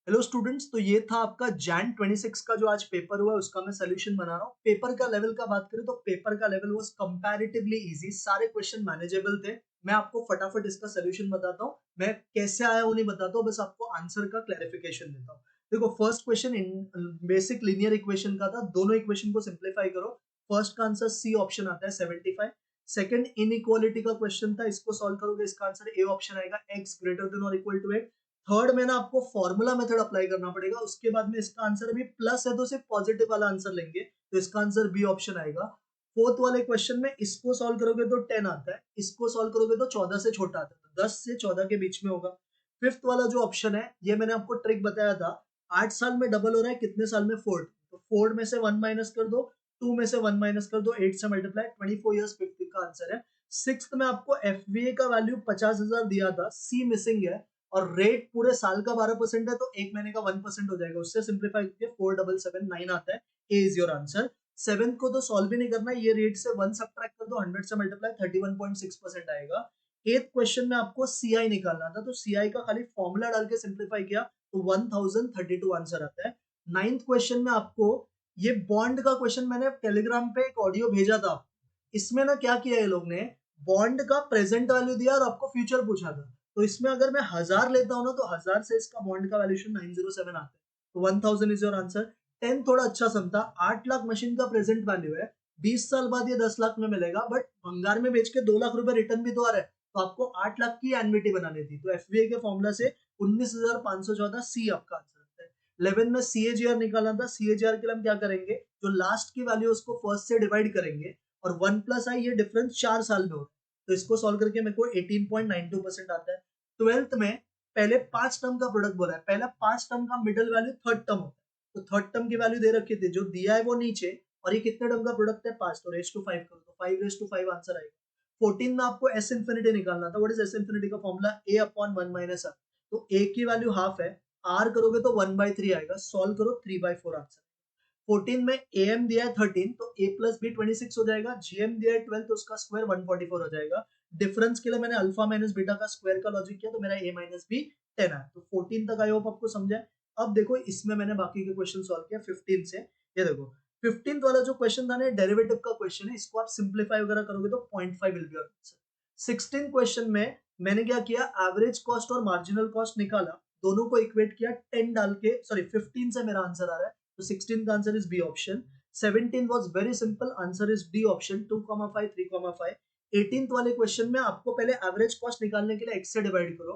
Hello students, तो ये था आपका जैन 26 का जो आज पेपर हुआ है उसका मैं सोल्यूशन बना रहा हूँ। पेपर का लेवल का बात करें तो पेपर का लेवल वाज कंपैरेटिवली इजी, सारे क्वेश्चन मैनेजेबल थे। मैं आपको फटाफट इसका सोल्यूशन बताता हूँ। मैं कैसे आया वो नहीं बताता हूँ, बस आपको आंसर का क्लैरिफिकेशन देता हूँ। देखो, first question in basic linear equation का था। दोनों इक्वेशन को सिंप्लीफाई करो। फर्स्ट का आंसर सी ऑप्शन आता है 75। सेकंड इनइक्वालिटी का क्वेश्चन था, इसको सॉल्व करोगे इसका आंसर ए ऑप्शन आएगा, x ग्रेटर देन और इक्वल टू 8। थर्ड में ना आपको फॉर्मूला मेथड अप्लाई करना पड़ेगा। उसके बाद में इसका आंसर अभी प्लस है तो सिर्फ पॉजिटिव वाला आंसर लेंगे, तो इसका आंसर बी ऑप्शन आएगा। फोर्थ वाले क्वेश्चन में इसको सॉल्व करोगे तो 10 आता है, इसको सॉल्व करोगे तो 14 से छोटा आता है, तो 10 से 14 के बीच में होगा। फिफ्थ वाला जो ऑप्शन है, ये मैंने आपको ट्रिक बताया था। 8 साल में डबल हो रहा है, कितने साल में फोर्थ, तो फोर्थ में से 1 माइनस कर दो, 2 में से 1 माइनस कर दो, 8 से मल्टीप्लाई, 24 ईयर्स। फिफ्थ का आंसर है। सिक्स्थ में आपको एफबीए का वैल्यू 50,000 दिया था, सी मिसिंग है, और रेट पूरे साल का 12% है, तो एक महीने का 1% हो जाएगा। उससे सिंप्लीफाई करके 4779 आता है। ए इज योर आंसर। सेवेंथ को तो सॉल्व भी नहीं करना, ये रेट से 1 सब्ट्रैक्ट कर दो, 100 से मल्टीप्लाई, 31.6% आएगा। एथ क्वेश्चन में आपको सीआई निकालना था, तो सीआई का खाली फॉर्मूला डाल के सिंप्लीफाई किया तो 1032 आंसर आता है। नाइन्थ क्वेश्चन में आपको ये बॉन्ड का क्वेश्चन मैंने टेलीग्राम पे एक ऑडियो भेजा था। इसमें ना क्या किया ये लोग ने, बॉन्ड का प्रेजेंट वैल्यू दिया और आपको फ्यूचर पूछा था। तो इसमें अगर मैं 1000 लेता हूँ ना, तो 1000 से इसका बॉन्ड का वैल्यूशन 907 आता है, तो 1000 इज योर आंसर। 10 थोड़ा अच्छा समझा। 8 लाख मशीन का प्रेजेंट वैल्यू है, 20 साल बाद ये 10 लाख में मिलेगा, बट भंगार में बेच के 2 लाख रुपए रिटर्न भी तो आ रहा है, तो आपको 8 लाख की एनविटी बनानी थी। तो एफबीए के फॉर्मूला से 19,514 सी आपका आंसर आता है। 11 में सीएजीआर निकालना था। सीएजीआर के लिए हम क्या करेंगे, जो लास्ट की वैल्यू उसको फर्स्ट से डिवाइड करेंगे, और 1 प्लस आई, ये डिफरेंस 4 साल में होता है, तो इसको सॉल्व करके मेरे को 18.92% आता है। ट्वेल्थ में पहले 5 टर्म का प्रोडक्ट बोला है, पहला 5 टर्म का मिडल वैल्यू थर्ड टर्म होता है, तो थर्ड टर्म की वैल्यू दे रखी थी, जो दिया है वो नीचे, और ये कितने टर्म का प्रोडक्ट है 5, तो रेस टू 5 करो तो 5 रेस टू 5 आंसर आएगा। 14 में आपको एस इन्फिनिटी निकालना था। व्हाट इज एस इन्फिनिटी का formula, A upon 1 minus R, तो ए की वैल्यू हाफ है, आर करोगे तो 1/3 आएगा, सॉल्व करो 3/4 आंसर। 14 में एम दिया है 13, तो ए प्लस बी 26 हो जाएगा। जीएम दिया है 12, तो उसका स्क्वायर 144 हो जाएगा। डिफरेंस के लिए मैंने अल्फा माइनस बीटा का स्क्वायर का लॉजिक किया, तो मेरा ए माइनस बी 10 है। तो 14 तक आई होप आपको समझा है। अब देखो, इसमें मैंने बाकी के क्वेश्चन सॉल्व किया 15 से। ये देखो, 15th वाला जो क्वेश्चन था ना, डेरिवेटिव का क्वेश्चन है, इसको आप सिंप्लीफाई वगैरह करोगे तो 0.5 will be your answer. 16 question में मैंने क्या किया, एवरेज कॉस्ट और मार्जिनल कॉस्ट निकाला, दोनों को इक्वेट किया 10 डाल के, सॉरी 15 से मेरा आंसर आ रहा है, तो 16 का answer is B option. 17 was very simple, answer is D option, 2,5 3,5। 18th वाले क्वेश्चन में आपको पहले एवरेज कॉस्ट निकालने के लिए x से डिवाइड करो,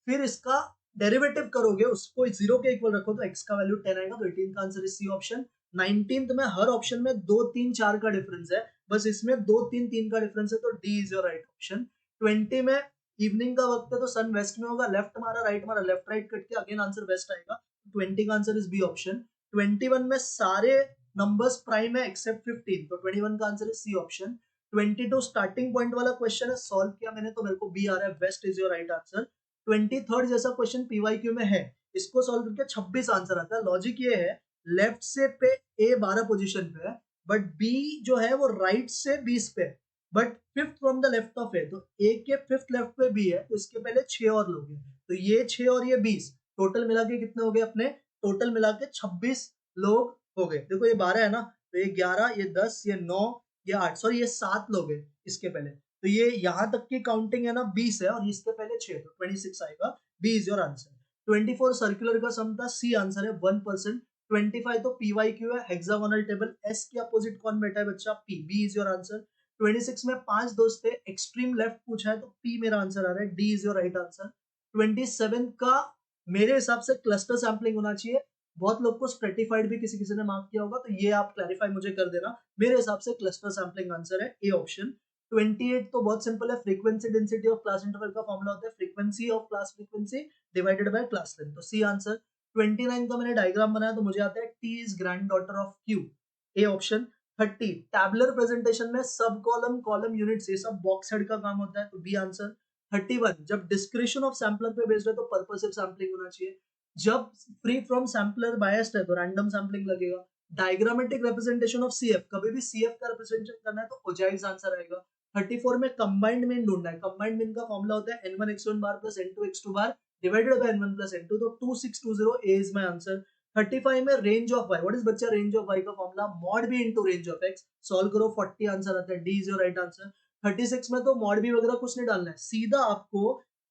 फिर इसका डेरिवेटिव करोगे, उसको 0 के इक्वल रखो, तो x का वैल्यू 10 आएगा, तो 18 का answer is C option. 19th में हर ऑप्शन में 2 3 4 का डिफरेंस है, बस इसमें 2 3 3 का डिफरेंस है, तो D is your right option. 20 में इवनिंग का वक्त है, तो सन वेस्ट में होगा, लेफ्ट मारा राइट मारा, लेफ्ट राइट कट के अगेन आंसर वेस्ट आएगा, 20 का आंसर इज बी ऑप्शन। 21 में सारे नंबर्स प्राइम है एक्सेप्ट 15, तो 21 का answer is C option. 22 starting point वाला क्वेश्चन है, सॉल्व किया मैंने तो मेरे को बी आ रहा है, west is your right answer. 23rd जैसा क्वेश्चन पीवाईक्यू में है, इसको सॉल्व करके 26 आंसर आता है। लॉजिक ये है, लेफ्ट से पे ए 12 पोजीशन पे है, बट बी जो है वो राइट से 20 पे है, but fifth from the left of A, तो ए के फिफ्थ लेफ्ट पे बी है, तो इसके पहले 6 और लोग हैं, तो ये 6 और ये 20, टोटल मिला के कितने हो गए अपने, टोटल मिला के 26 लोग हो गए। देखो, ये 12 है ना, तो ये 11, ये 10, ये 9, ये 8, सॉरी ये 7 लोग हैं इसके पहले, तो ये यहां तक की काउंटिंग है ना 20 है, और इसके पहले 6, तो 26 आएगा, B is your answer. 24 circular का सम था, सी आंसर है 1%। 25 तो पीवाईक्यू है, हेक्सागोनल टेबल, एस के अपोजिट कौन बैठा है बच्चा, P, B is your answer. 26 में 5 दोस्त थे, एक्सट्रीम लेफ्ट पूछा है, तो पी मेरा आंसर आ रहा है, D is your right answer. 27 का मेरे हिसाब से क्लस्टर सैम्पलिंग होना चाहिए, बहुत लोग को स्ट्रेटिफाइड भी किसी किसी ने मार्क किया होगा, तो ये आप क्लैरिफाई मुझे कर देना, मेरे हिसाब से क्लस्टर सैम्पलिंग आंसर है, ए ऑप्शन। 28 तो बहुत सिंपल है, frequency density of class interval का फॉर्मूला होता है frequency of class frequency divided by class length, तो सी आंसर। 29 का मैंने डायग्राम बनाया, तो मुझे आता है T is grand daughter of Q, A option. 30 tabular presentation में सब कॉलम कॉलम यूनिट्स ये सब बॉक्स हेड का काम होता है, तो बी आंसर। 31 जब डिस्क्रिप्शन ऑफ सैम्पलर पे बेस्ड है, तो पर्पसिव सैम्पलिंग होना चाहिए। जब फ्री फ्रॉम सैम्पलर बायस्ड है, तो रैंडम सैम्पलिंग लगेगा। डायग्रामेटिक रिप्रेजेंटेशन ऑफ सीएफ, कभी भी सीएफ का रिप्रेजेंटेशन करना है तो ओजाइज आंसर आएगा। 34 में कंबाइंड मीन ढूंढना है, कंबाइंड मीन का फॉर्मूला होता है n1 x1 bar plus n2 x2 bar divided by n1 plus n2, तो 2620 A इज माय आंसर। 35 में range of y, what is बच्चा रेंज ऑफ y का formula mod b into range of x, solve करो 40 answer आता है, d is your right answer. 36 में तो mod b वगैरह कुछ नहीं डालना है, सीधा आपको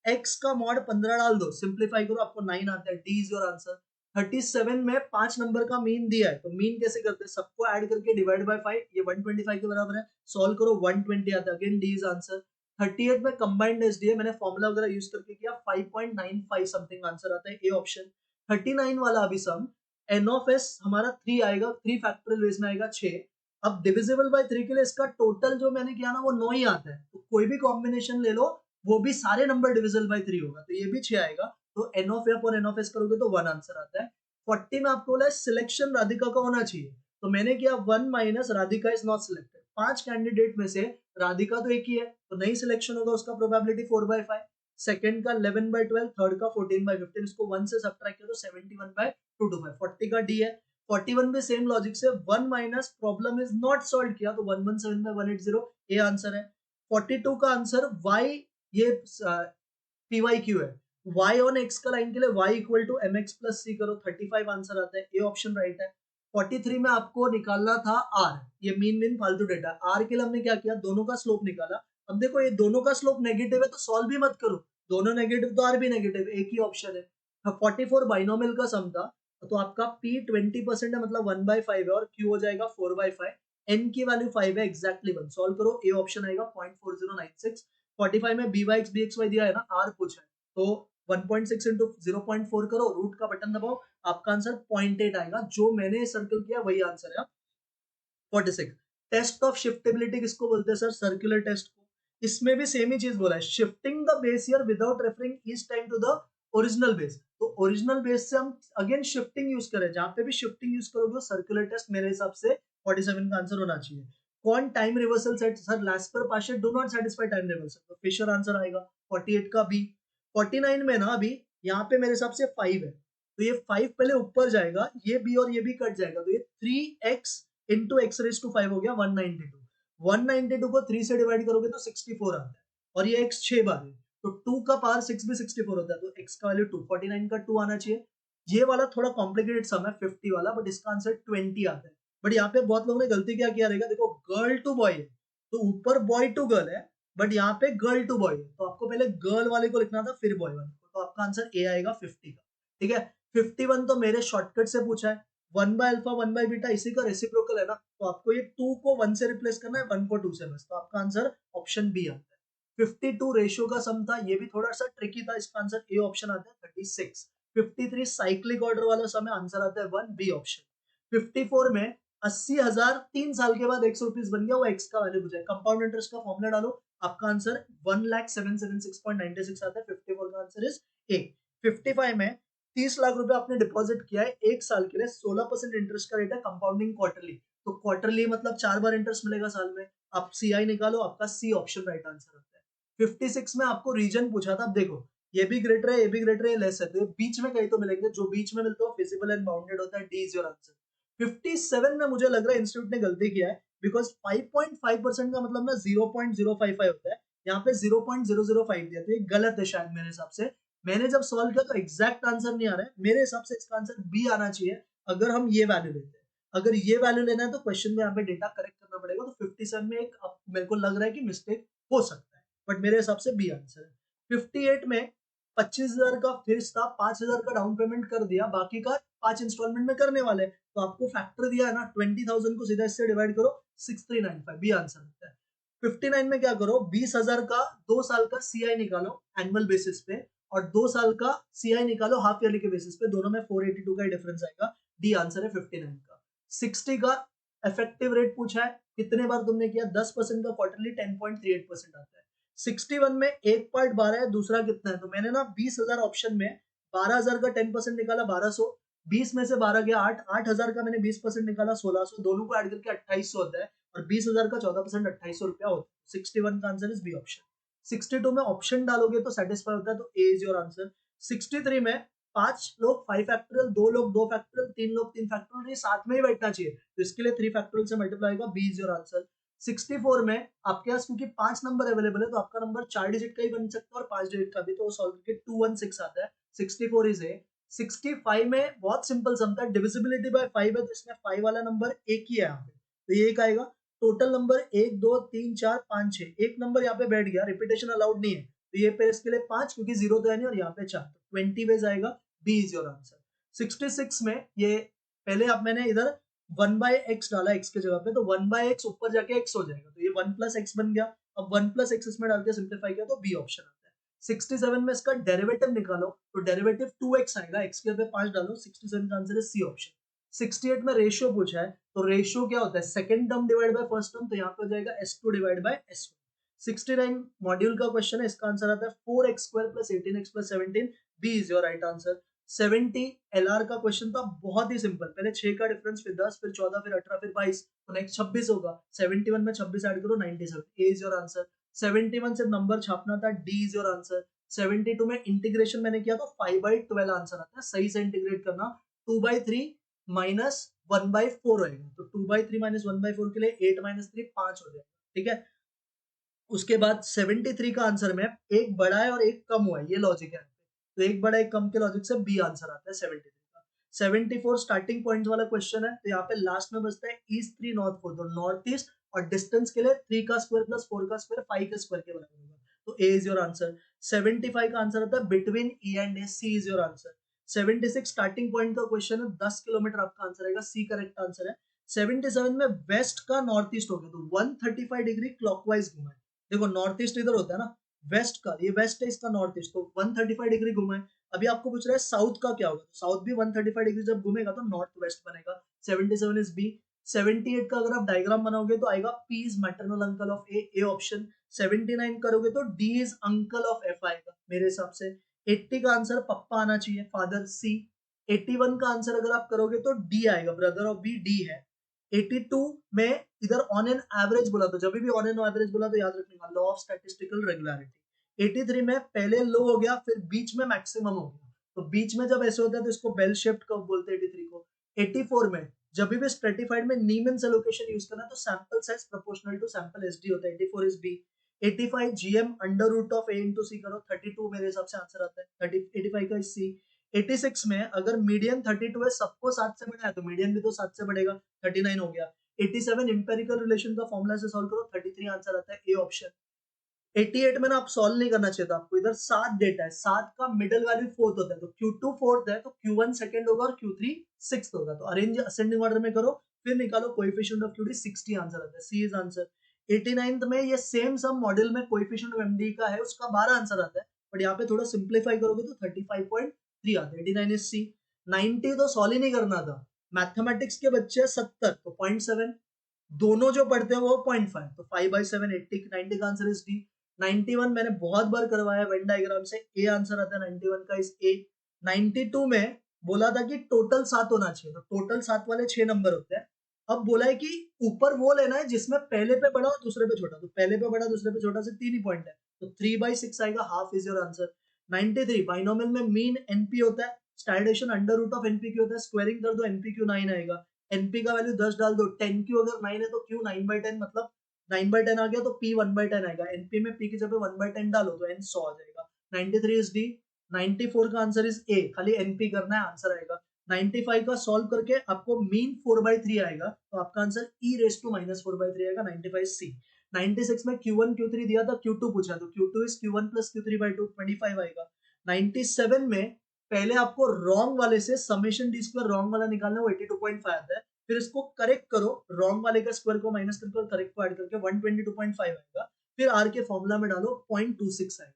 x का मॉड 15 डाल दो, सिंप्लीफाई करो, आपको 9 आता है, d इज योर आंसर। 37 में 5 नंबर का मीन दिया है, तो मीन कैसे करते हैं, सबको ऐड करके डिवाइड बाय 5, ये 125 के बराबर है, सॉल्व करो 120 आता है, अगेन डी इज आंसर। 38 में कंबाइंड एसडीए मैंने फॉर्मूला वगैरह यूज करके किया, 5.95 समथिंग आंसर आता है, ए ऑप्शन। 39 वाला अभी सम, एन ऑफ एस हमारा 3 आएगा, 3 फैक्टोरियल बेस में आएगा 6। अब डिविजिबल बाय 3 के लिए इसका टोटल जो मैंने किया ना वो 9 ही आता है, तो कोई भी कॉम्बिनेशन ले लो वो भी सारे नंबर डिविजिबल बाय 3 होगा, तो ये भी 6 आएगा, तो एन ऑफ एफ और एन ऑफ एस करोगे तो 1 आंसर आता है। 40 में आपको बोला है सिलेक्शन राधिका का होना चाहिए, तो मैंने किया 1 minus Radhika is not selected, 5 candidate में से राधिका तो एक ही है, तो नहीं सिलेक्शन होगा, उसका प्रोबेबिलिटी 4/5, सेकंड का 11/12, थर्ड का 14/15, इसको 1 से सब्ट्रैक्ट किया तो 71/225, 40 का डी है। 41 में सेम लॉजिक से 1 minus problem is not solve किया तो 117/180, ए आंसर है। 42 का आंसर y, ये PYQ है, y ऑन x का लाइन के लिए y equal to mx plus c करो, 35 आंसर आता है, ए ऑप्शन राइट है। 43 में आपको निकालना था r, ये मीन फालतू डेटा, r के लिए हमने क्या किया, दोनों का स्लोप निकाला। अब देखो ये दोनों का स्लोप नेगेटिव है तो सॉल्व भी मत करो, दोनों नेगेटिव तो r भी नेगेटिव, एक ही ऑप्शन है। 44 बाइनोमियल का सम था, तो आपका p 20% है, मतलब 1/5 है, और q हो जाएगा 4/5, n की वैल्यू 5 है, एक्जैक्टली 1, सॉल्व करो, ए ऑप्शन आएगा 0.4096। 45 में byx bxy दिया है ना, r पूछा है, तो 1.6 इंटू 0.4 करो, रूट का बटन दबाओ, आपका आंसर 0.8 आएगा, जो मैंने सर्कल किया वही आंसर है। 46 टेस्ट ऑफ शिफ्टेबिलिटी किसको बोलते हैं सर, सर्कुलर टेस्ट को, इसमें भी सेम ही चीज बोला है, shifting the base year without referring each time to the original base, तो ओरिजिनल बेस से हम अगेन शिफ्टिंग यूज करें, जहां पे भी शिफ्टिंग यूज करोगे सर्कुलर टेस्ट मेरे हिसाब से 47 का आंसर होना चाहिए। कौन time reversal set, sir Laspeyres Paasche do not satisfy time reversal, तो फिशर आंसर आएगा 48 का बी। 49 में ना अभी यहाँ पे मेरे हिसाब से 5 है, तो ये 5 पहले ऊपर जाएगा, ये बी और ये भी कट जाएगा, तो ये 3x into x raise to 5 हो गया 192। 192 को 3 से डिवाइड करोगे तो 64 आता है, और ये x 6 बार है, तो 2 का पावर 6 भी 64 होता है, तो x का वैल्यू 2, 49 का 2 आना चाहिए। ये वाला थोड़ा कॉम्प्लिकेटेड सम है 50 वाला, बट इसका आंसर 20 आता है। बट यहाँ पे बहुत लोगों ने गलती क्या किया रहेगा, देखो गर्ल टू बॉय है, तो ऊपर बॉय टू गर्ल है, बट यहाँ पे गर्ल टू बॉय है, तो आपको पहले गर्ल वाले को लिखना था फिर बॉय वाले को, तो आपका आंसर ए आएगा 50 का, ठीक है। 51 तो मेरे शॉर्टकट से पूछा है, 1/अल्फा 1/बीटा इसी का रेसिप्रोकल है ना, तो आपको ये 2 को 1 से रिप्लेस करना है, 1 को 2 से बस, तो आपका आंसर ऑप्शन बी आता है। 52 रेशियो का सम था, ये भी थोड़ा सा ट्रिकी था, इसका आंसर ए ऑप्शन आता है 36। 53 साइक्लिक ऑर्डर वाला सम है, आंसर आता है 1, बी ऑप्शन। 54 में 80,000 3 साल के बाद 100 रुपीज बन गया, वो एक्स का वैल्यू पूछा है, कंपाउंड इंटरेस्ट का फॉर्मूला डालो, आपका आंसर 1,776.96 आता है, 54 का आंसर इज ए। 55 में 30 लाख रुपए आपने डिपॉजिट किया है एक साल के लिए, 16% इंटरेस्ट का रेट है, कंपाउंडिंग क्वार्टरली, तो क्वार्टरली मतलब 4 बार इंटरेस्ट मिलेगा साल में, आप सीआई निकालो, आपका सी ऑप्शन राइट आंसर आता है। 56 में आपको रीजन पूछा था, अब देखो ये भी ग्रेटर है, ये भी ग्रेटर है, लेस है, तो ये बीच में कहीं तो मिलेंगे, जो बीच में मिलते हो फिजिबल एंड बाउंडेड होता है, डी इज योर आंसर। 57 में मुझे लग रहा है इंस्टीट्यूट ने गलती किया है, बिकॉज 5.5% का मतलब ना 0.055 होता है, यहाँ पे 0.005 दिया, तो ये गलत है शायद मेरे हिसाब से। मैंने जब सॉल्व किया तो एग्जैक्ट आंसर नहीं आ रहा है, मेरे हिसाब से इसका आंसर बी आना चाहिए, अगर हम ये वैल्यू लेते हैं, अगर ये वैल्यू लेना है तो क्वेश्चन में यहाँ पे डेटा करेक्ट करना पड़ेगा, तो 57 में एक मेरे को लग रहा है कि मिस्टेक हो सकता है, बट मेरे हिसाब से बी आंसर है। 58 में 25,000 का फिक्स था, 5,000 का डाउन पेमेंट कर दिया, बाकी का 5 इंस्टॉलमेंट में करने वाले, तो आपको फैक्टर दिया है ना, 20,000 को सीधा इससे डिवाइड करो, 6395, बी आंसर होता है। 59 में क्या करो, 20,000 का 2 साल का सीआई निकालो एनुअल बेसिस पे, और 2 साल का सीआई निकालो हाफ ईयरली के बेसिस पे, दोनों में 482 का डिफरेंस आएगा, डी आंसर है 59 का। 60 का इफेक्टिव रेट पूछा है, कितने बार तुमने किया, 10% का क्वार्टरली 10.38% आता है। 61 में एक पार्ट 12 है, दूसरा कितना है, तो मैंने ना 20,000 ऑप्शन में 12,000 का 10% निकाला 1200, 20 में से 12 गया 8, 8,000 का मैंने 20% निकाला 1600, दोनों को ऐड करके 2800 होता है, और 20,000 का 14% 2800 रुपया होता है। 61 का आंसर इज बी ऑप्शन। 62 में ऑप्शन डालोगे तो सेटिस्फाई होता है, तो ए इज योर आंसर। 63 में 5 लोग 5 फैक्टोरियल, 2 लोग 2 फैक्टोरियल, 3 लोग 3 फैक्टोरियल, ये साथ में ही बैठना चाहिए, तो इसके लिए 3 फैक्टोरियल से मल्टीप्लाई होगा, बी इज योर आंसर। 64 में आपके पास क्योंकि 5 नंबर अवेलेबल है, तो आपका नंबर 4 डिजिट का ही बन सकता है और 5 डिजिट का भी, तो सॉल्व करके 216 आता है, 64 इज ए। 65 में बहुत सिंपल सम था, डिविजिबिलिटी बाय 5 है तो इसमें 5 वाला नंबर एक ही है यहाँ पे, तो ये एक आएगा। टोटल नंबर 1 2 3 4 5 6, एक नंबर यहाँ पे बैठ गया, रिपीटेशन अलाउड नहीं है, तो ये पे इसके लिए 5 क्योंकि 0 तो है नहीं, और यहाँ पे 4, 20 वेज आएगा, बी इज योर आंसर। 66 में ये पहले आप मैंने इधर 1/x डाला x के जगह पे, तो 1/x ऊपर जाके x हो जाएगा, तो ये 1 + x बन गया। अब 1 + x इसमें डाल के सिंप्लीफाई किया तो बी ऑप्शन आता है। 67 में इसका डेरिवेटिव निकालो तो डेरिवेटिव 2x आएगा, x के जगह पे 5 डालो, 67 का आंसर है सी ऑप्शन। 68 में रेशियो पूछा है, तो रेशियो क्या होता है, second term divide by first term, तो यहाँ पे हो जाएगा s2 divide by s1। 69 module का क्वेश्चन है, इसका आंसर आता है 4x² + 18x + 17, B is your right answer. 70 LR का क्वेश्चन था, बहुत ही सिंपल, पहले 6 का डिफरेंस, फिर 10, फिर 14, फिर 18, फिर 22, तो नेक्स्ट 26 होगा। 71 में 26 ऐड करो, 97, ए इज योर आंसर। 71 से नंबर छापना था, डी इज योर आंसर। 72 में इंटीग्रेशन मैंने किया तो 5/12 आंसर आता है, सही से इंटीग्रेट करना, 2/3 माइनस 1/4 होएगा, तो 2/3 माइनस 1/4 के लिए 8 - 3 5 हो जाएगा, ठीक है। उसके बाद 73 का आंसर में एक बड़ा है और एक कम हुआ है, ये लॉजिक है, तो एक बड़ा एक कम के लॉजिक से बी आंसर आता है 73 का। 74 स्टार्टिंग पॉइंट वाला क्वेश्चन है, तो यहाँ पे लास्ट में बचता है ईस्ट 3 नॉर्थ 4, तो नॉर्थ ईस्ट और डिस्टेंस के लिए 3 का स्क्वायर प्लस 4 का स्क्वायर 5 के स्क्वायर के बराबर होगा, तो ए इज योर आंसर। 75 का आंसर आता है between E and A, C is your answer. 76 starting point का क्वेश्चन है, 10 किलोमीटर आपका आंसर आएगा, सी करेक्ट आंसर है। 77 में वेस्ट का नॉर्थ ईस्ट हो गया, तो 135 डिग्री क्लॉकवाइज घुमा है, देखो नॉर्थ ईस्ट इधर होता है ना, वेस्ट का, ये वेस्ट है इसका नॉर्थ ईस्ट, तो 135 डिग्री घुमा है। अभी आपको पूछ रहा है साउथ का क्या होगा, तो साउथ भी 135 डिग्री जब घूमेगा तो नॉर्थ वेस्ट बनेगा, 77 इज बी। 78 का अगर आप डायग्राम बनाओगे तो आएगा P is maternal uncle of A, A option. 79 करोगे तो D is uncle of F आएगा मेरे हिसाब से। 80 का आंसर पप्पा आना चाहिए, फादर, सी। 81 का आंसर अगर आप करोगे तो डी आएगा, ब्रदर ऑफ बी, डी है। 82 में इधर ऑन एन एवरेज बोला, तो जब भी ऑन एन एवरेज बोला तो याद रखने लॉ ऑफ स्टैटिस्टिकल रेगुलरिटी। 83 में पहले लो हो गया, फिर बीच में मैक्सिमम हो गया, तो बीच में जब ऐसे होता है तो इसको बेल शेप्ड कर्व बोलते हैं 83 को। 84 में जब भी स्ट्रेटिफाइड में नीमन्स एलोकेशन यूज करना है तो sample size proportional to sample SD होता है, 84 is B. 85 GM under root of A into C करो, 32 मेरे हिसाब से आंसर आता है, 85 का सी। 86 में अगर मीडियन 32 है, सबको 7 से बड़ा है तो मीडियन भी तो 7 से बढ़ेगा, 39 हो गया। 87 इंपेरिकल रिलेशन का फॉर्मूला से सॉल्व करो, 33 आंसर आता है, ए ऑप्शन। 88 में ना आप सॉल्व नहीं करना चाहिए था आपको, इधर 7 डेटा है, 7 का मिडिल वैल्यू 4th होता है, तो Q2 4th है तो Q1 सेकंड होगा और Q3 6th होगा, तो अरेंज असेंडिंग ऑर्डर में करो, फिर निकालो कोएफिशिएंट ऑफ QD, 60 आंसर आता है, सी इज आंसर। 89th में ये सेम सम मॉड्यूल में कोएफिशिएंट ऑफ MD का है, उसका 12 आंसर आता है, बट यहाँ पे थोड़ा सिंप्लीफाई करोगे तो 35.3 आता है, 89 इज सी। 90 तो सॉल्व ही नहीं करना था, मैथमेटिक्स के बच्चे 70 तो 0.7, दोनों जो पढ़ते हैं वो 0.5, तो 5/7 80, 90 का आंसर इज डी। 91 मैंने बहुत बार करवाया वेन डायग्राम से, ए आंसर आता है 91 का इज ए। 92 में बोला था कि टोटल 7 होना चाहिए, तो टोटल 7 वाले 6 नंबर होते हैं। अब बोला है कि ऊपर वो लेना है जिसमें पहले पे बड़ा और दूसरे पे छोटा, तो पहले पे बड़ा दूसरे पे छोटा से 3 ही पॉइंट है, तो 3/6 आएगा, half is your answer. 93 binomial में मीन एनपी होता है, standard deviation under root of NP Q होता है, स्क्वायरिंग कर दो एनपी क्यू 9 आएगा, एनपी का वैल्यू 10 डाल दो, 10 क्यू अगर 9 है तो क्यू 9/10, मतलब 9/10 आ गया तो पी 1/10 आएगा, एनपी में पी की जगह 1/10 डालो तो एन 100 आ जाएगा। 93 इज डी। 94 का आंसर इज ए, खाली एनपी करना है, आंसर आएगा। 95 का सॉल्व करके आपको मीन 4/3 आएगा, तो आपका आंसर e रेस टू -4/3 आएगा, 95 सी। 96 में Q1 Q3 दिया था, Q2 पूछा, तो Q2 इज Q1 + Q3/2, 25 आएगा। 97 में पहले आपको रॉन्ग वाले से समेशन डी स्क्वायर रॉन्ग वाला निकालना, वो 82.5 आता है, फिर इसको करेक्ट करो, रॉन्ग वाले का स्क्वायर को माइनस करके और करेक्ट को ऐड करके 122.5 आएगा, फिर आर के फॉर्मूला में डालो 0.26 आएगा।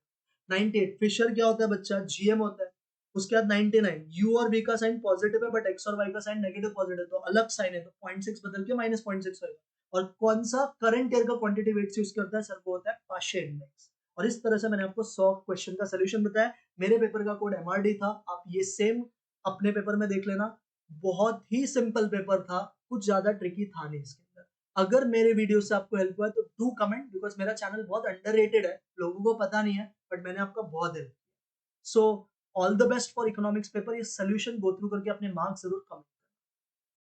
98 फिशर क्या होता है बच्चा, जीएम होता है। उसके बाद 99 यू और बी का साइन पॉजिटिव है बट एक्स और वाई का साइन नेगेटिव पॉजिटिव, तो अलग साइन है, तो 0.6 बदल के -0.6 होगा। और कौन सा करंट ईयर का क्वांटिटी वेट्स यूज करता है सर, वो होता है पाशे इंडेक्स। और इस तरह से मैंने आपको 100 क्वेश्चन का सोल्यूशन बताया, मेरे पेपर का कोड एमआरडी था, आप ये सेम अपने पेपर में देख लेना, बहुत ही सिंपल पेपर था, कुछ ज्यादा ट्रिकी था नहीं इसके अंदर। अगर मेरे वीडियो से आपको हेल्प हुआ तो डू कमेंट, बिकॉज मेरा चैनल बहुत अंडररेटेड है, लोगों को पता नहीं है, बट मैंने आपका बहुत हेल्प किया। So all the best for economics paper, ये सोल्यूशन गो थ्रू करके अपने मार्क्स जरूर कमेंट